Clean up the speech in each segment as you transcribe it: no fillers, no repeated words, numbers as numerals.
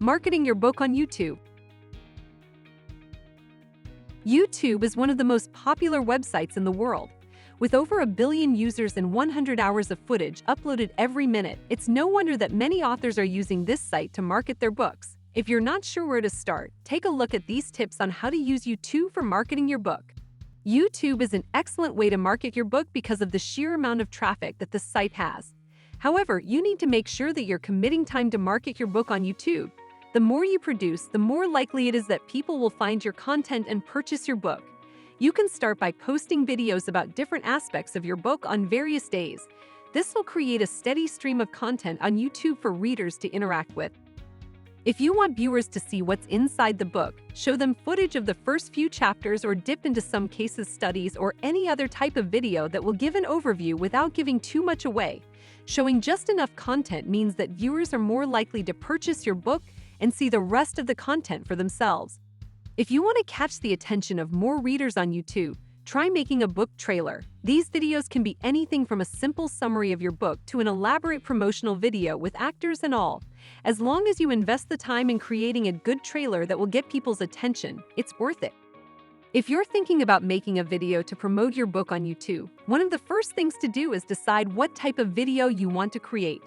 Marketing your book on YouTube. YouTube is one of the most popular websites in the world. With over 1 billion users and 100 hours of footage uploaded every minute, it's no wonder that many authors are using this site to market their books. If you're not sure where to start, take a look at these tips on how to use YouTube for marketing your book. YouTube is an excellent way to market your book because of the sheer amount of traffic that the site has. However, you need to make sure that you're committing time to market your book on YouTube. The more you produce, the more likely it is that people will find your content and purchase your book. You can start by posting videos about different aspects of your book on various days. This will create a steady stream of content on YouTube for readers to interact with. If you want viewers to see what's inside the book, show them footage of the first few chapters or dip into some case studies or any other type of video that will give an overview without giving too much away. Showing just enough content means that viewers are more likely to purchase your book and see the rest of the content for themselves. If you want to catch the attention of more readers on YouTube, try making a book trailer. These videos can be anything from a simple summary of your book to an elaborate promotional video with actors and all. As long as you invest the time in creating a good trailer that will get people's attention, it's worth it. If you're thinking about making a video to promote your book on YouTube, one of the first things to do is decide what type of video you want to create.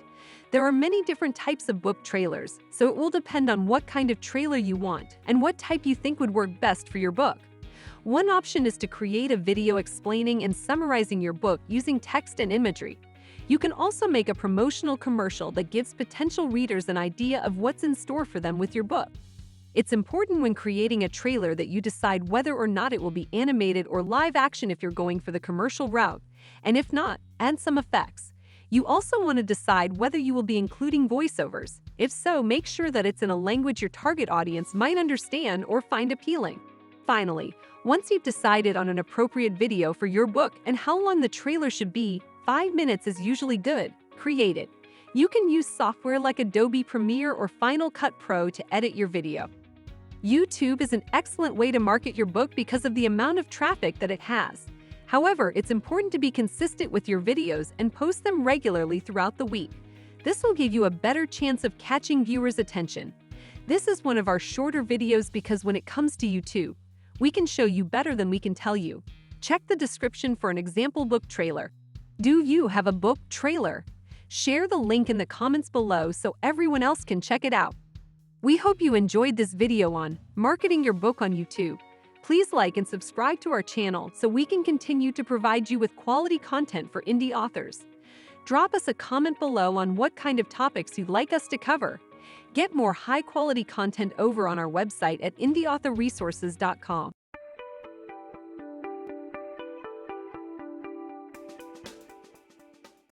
There are many different types of book trailers, so it will depend on what kind of trailer you want and what type you think would work best for your book. One option is to create a video explaining and summarizing your book using text and imagery. You can also make a promotional commercial that gives potential readers an idea of what's in store for them with your book. It's important when creating a trailer that you decide whether or not it will be animated or live action if you're going for the commercial route, and if not, add some effects. You also want to decide whether you will be including voiceovers. If so, make sure that it's in a language your target audience might understand or find appealing. Finally, once you've decided on an appropriate video for your book and how long the trailer should be, 5 minutes is usually good. Create it. You can use software like Adobe Premiere or Final Cut Pro to edit your video. YouTube is an excellent way to market your book because of the amount of traffic that it has. However, it's important to be consistent with your videos and post them regularly throughout the week. This will give you a better chance of catching viewers' attention. This is one of our shorter videos because when it comes to YouTube, we can show you better than we can tell you. Check the description for an example book trailer. Do you have a book trailer? Share the link in the comments below so everyone else can check it out. We hope you enjoyed this video on marketing your book on YouTube. Please like and subscribe to our channel so we can continue to provide you with quality content for indie authors. Drop us a comment below on what kind of topics you'd like us to cover. Get more high-quality content over on our website at indieauthorresources.com.